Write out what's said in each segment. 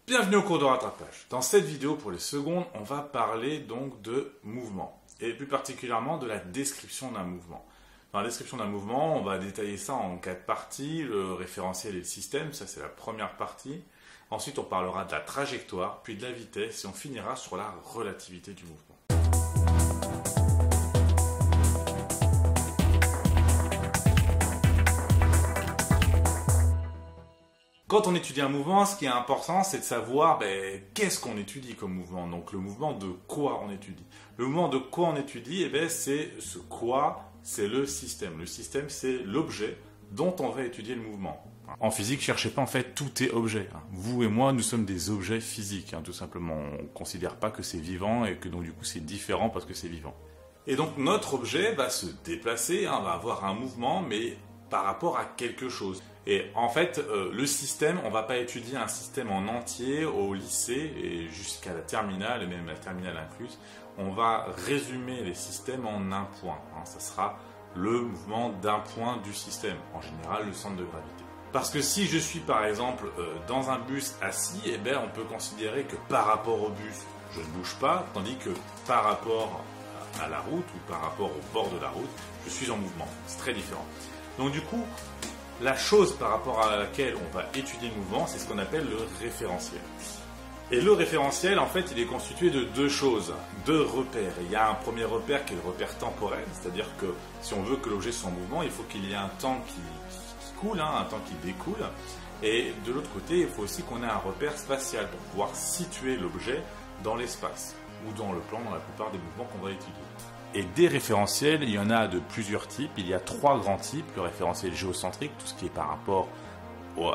Bienvenue au cours de rattrapage. Dans cette vidéo pour les secondes, on va parler donc de mouvement et plus particulièrement de la description d'un mouvement. Dans la description d'un mouvement, on va détailler ça en 4 parties, le référentiel et le système, ça c'est la première partie. Ensuite, on parlera de la trajectoire, puis de la vitesse et on finira sur la relativité du mouvement. Quand on étudie un mouvement, ce qui est important, c'est de savoir qu'est-ce qu'on étudie comme mouvement. Donc le mouvement de quoi on étudie. Le mouvement de quoi on étudie, c'est ce quoi, c'est le système. Le système, c'est l'objet dont on va étudier le mouvement. En physique, cherchez pas, en fait, tout est objet. Vous et moi, nous sommes des objets physiques, tout simplement. On ne considère pas que c'est vivant et que donc du coup c'est différent parce que c'est vivant. Et donc notre objet va se déplacer, va avoir un mouvement, mais par rapport à quelque chose. Et en fait, le système, on ne va pas étudier un système en entier au lycée et jusqu'à la terminale, et même la terminale incluse. On va résumer les systèmes en un point. Ça sera le mouvement d'un point du système, en général le centre de gravité. Parce que si je suis par exemple dans un bus assis, on peut considérer que par rapport au bus, je ne bouge pas, tandis que par rapport à la route ou par rapport au bord de la route, je suis en mouvement. C'est très différent. Donc du coup, la chose par rapport à laquelle on va étudier le mouvement, c'est ce qu'on appelle le référentiel. Et le référentiel, en fait, il est constitué de deux choses, deux repères. Il y a un premier repère qui est le repère temporel, c'est-à-dire que si on veut que l'objet soit en mouvement, il faut qu'il y ait un temps qui coule, un temps qui découle. Et de l'autre côté, il faut aussi qu'on ait un repère spatial pour pouvoir situer l'objet dans l'espace ou dans le plan, dans la plupart des mouvements qu'on va étudier. Et des référentiels, il y en a de plusieurs types. Il y a 3 grands types. Le référentiel géocentrique, tout ce qui est par rapport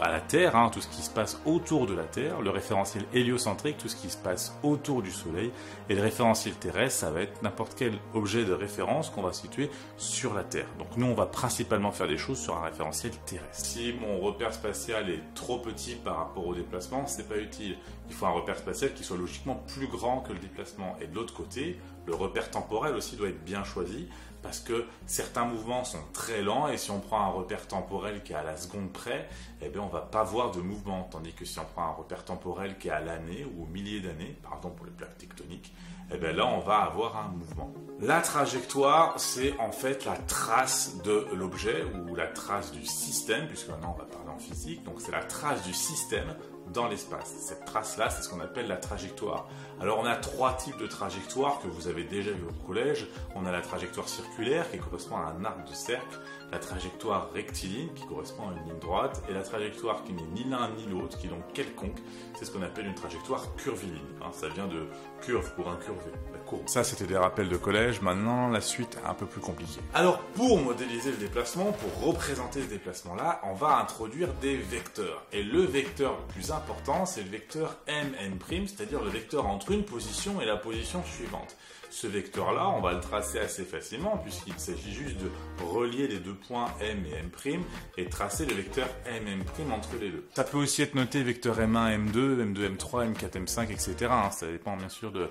à la Terre, tout ce qui se passe autour de la Terre. Le référentiel héliocentrique, tout ce qui se passe autour du Soleil. Et le référentiel terrestre, ça va être n'importe quel objet de référence qu'on va situer sur la Terre. Donc nous, on va principalement faire des choses sur un référentiel terrestre. Si mon repère spatial est trop petit par rapport au déplacement, c'est pas utile. Il faut un repère spatial qui soit logiquement plus grand que le déplacement. Et de l'autre côté, le repère temporel aussi doit être bien choisi parce que certains mouvements sont très lents et si on prend un repère temporel qui est à la seconde près, on ne va pas voir de mouvement. Tandis que si on prend un repère temporel qui est à l'année ou aux milliers d'années, pardon pour les plaques tectoniques, là on va avoir un mouvement. La trajectoire, c'est en fait la trace de l'objet ou la trace du système, puisque maintenant on va parler en physique, donc c'est la trace du système dans l'espace. Cette trace-là, c'est ce qu'on appelle la trajectoire. Alors on a 3 types de trajectoires que vous avez déjà vu au collège. On a la trajectoire circulaire qui correspond à un arc de cercle, la trajectoire rectiligne qui correspond à une ligne droite et la trajectoire qui n'est ni l'un ni l'autre, qui est donc quelconque, c'est ce qu'on appelle une trajectoire curviligne. Ça vient de curve pour incurver, la courbe. Ça c'était des rappels de collège, maintenant la suite est un peu plus compliquée. Alors pour modéliser le déplacement, pour représenter ce déplacement-là, on va introduire des vecteurs. Et le vecteur le plus important, c'est le vecteur mn', c'est-à-dire le vecteur entre une position et la position suivante. Ce vecteur-là, on va le tracer assez facilement puisqu'il s'agit juste de relier les deux points m et m' et tracer le vecteur mm' entre les deux. Ça peut aussi être noté vecteur m1, m2, m2, m3, m4, m5, etc. Ça dépend bien sûr de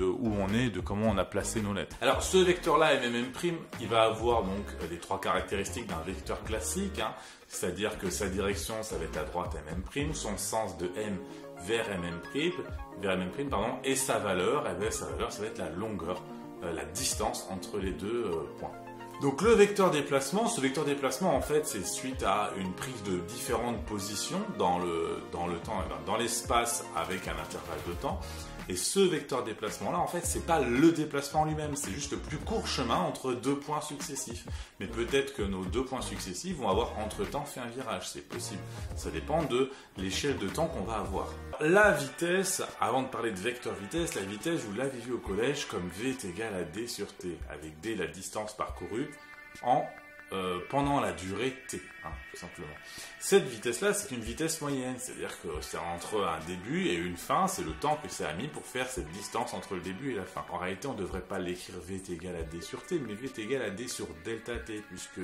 où on est, de comment on a placé nos lettres. Alors ce vecteur-là, mm', il va avoir donc les 3 caractéristiques d'un vecteur classique, c'est-à-dire que sa direction, ça va être à droite mm', son sens de m vers mm', et sa valeur, ça va être la longueur, la distance entre les deux points. Donc le vecteur déplacement, ce vecteur déplacement en fait c'est suite à une prise de différentes positions dans le temps, dans l'espace avec un intervalle de temps. Et ce vecteur déplacement là en fait c'est pas le déplacement lui-même, c'est juste le plus court chemin entre 2 points successifs. Mais peut-être que nos 2 points successifs vont avoir entre-temps fait un virage, c'est possible. Ça dépend de l'échelle de temps qu'on va avoir. La vitesse, avant de parler de vecteur vitesse, la vitesse vous l'avez vu au collège comme v est égal à d sur t, avec d la distance parcourue pendant la durée t, tout simplement. Cette vitesse-là, c'est une vitesse moyenne, c'est-à-dire que c'est entre un début et une fin, c'est le temps que ça a mis pour faire cette distance entre le début et la fin. En réalité, on ne devrait pas l'écrire v est égal à d sur t, mais v est égal à d sur delta t, puisque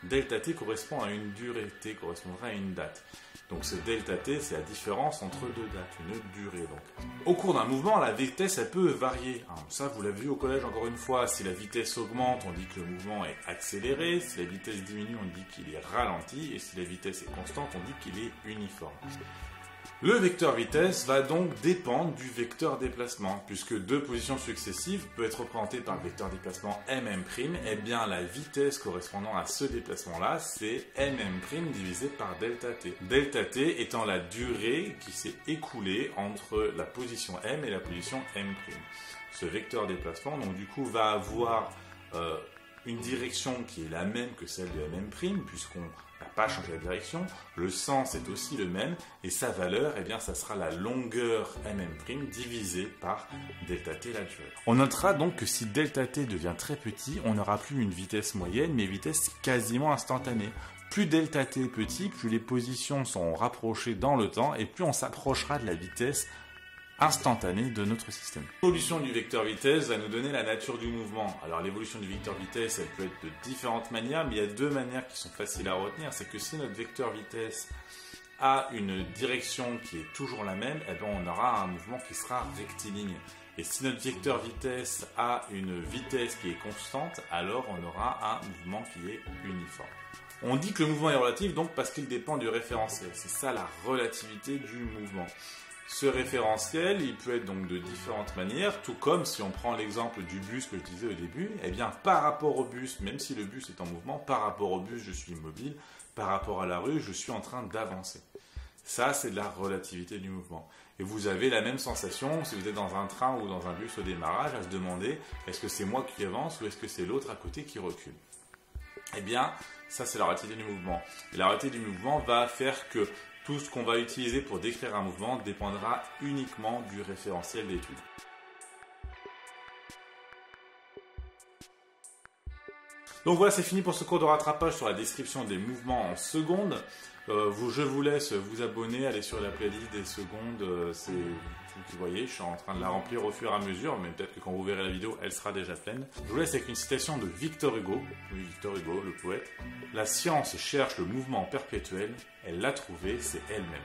delta t correspond à une durée, t correspondra à une date. Donc ce delta t, c'est la différence entre 2 dates, une durée. Donc. Au cours d'un mouvement, la vitesse, elle peut varier. Ça, vous l'avez vu au collège encore une fois. Si la vitesse augmente, on dit que le mouvement est accéléré. Si la vitesse diminue, on dit qu'il est ralenti. Et si la vitesse est constante, on dit qu'il est uniforme. Le vecteur vitesse va donc dépendre du vecteur déplacement, puisque deux positions successives peuvent être représentées par le vecteur déplacement mm', et bien la vitesse correspondant à ce déplacement-là, c'est mm' divisé par delta t. Delta t étant la durée qui s'est écoulée entre la position m et la position m'. Ce vecteur déplacement, donc du coup, va avoir une direction qui est la même que celle de mm', puisqu'on n'a pas changé la direction, le sens est aussi le même, et sa valeur, eh bien, ça sera la longueur mm' divisée par delta t, la durée. On notera donc que si delta t devient très petit, on n'aura plus une vitesse moyenne, mais une vitesse quasiment instantanée. Plus delta t est petit, plus les positions sont rapprochées dans le temps, et plus on s'approchera de la vitesse instantanée de notre système. L'évolution du vecteur vitesse va nous donner la nature du mouvement. Alors l'évolution du vecteur vitesse, elle peut être de différentes manières, mais il y a deux manières qui sont faciles à retenir. C'est que si notre vecteur vitesse a une direction qui est toujours la même, eh bien on aura un mouvement qui sera rectiligne. Et si notre vecteur vitesse a une vitesse qui est constante, alors on aura un mouvement qui est uniforme. On dit que le mouvement est relatif donc parce qu'il dépend du référentiel. C'est ça la relativité du mouvement. Ce référentiel, il peut être donc de différentes manières, tout comme si on prend l'exemple du bus que je disais au début, eh bien par rapport au bus, même si le bus est en mouvement, par rapport au bus je suis immobile, par rapport à la rue je suis en train d'avancer. Ça c'est de la relativité du mouvement. Et vous avez la même sensation si vous êtes dans un train ou dans un bus au démarrage à se demander est-ce que c'est moi qui avance ou est-ce que c'est l'autre à côté qui recule. Eh bien ça c'est la relativité du mouvement. Et la relativité du mouvement va faire que tout ce qu'on va utiliser pour décrire un mouvement dépendra uniquement du référentiel d'étude. Donc voilà, c'est fini pour ce cours de rattrapage sur la description des mouvements en secondes. Je vous laisse vous abonner, aller sur la playlist des secondes, c'est vous qui voyez, je suis en train de la remplir au fur et à mesure, mais peut-être que quand vous verrez la vidéo, elle sera déjà pleine. Je vous laisse avec une citation de Victor Hugo, oui, Victor Hugo, le poète. La science cherche le mouvement perpétuel, elle l'a trouvé, c'est elle-même.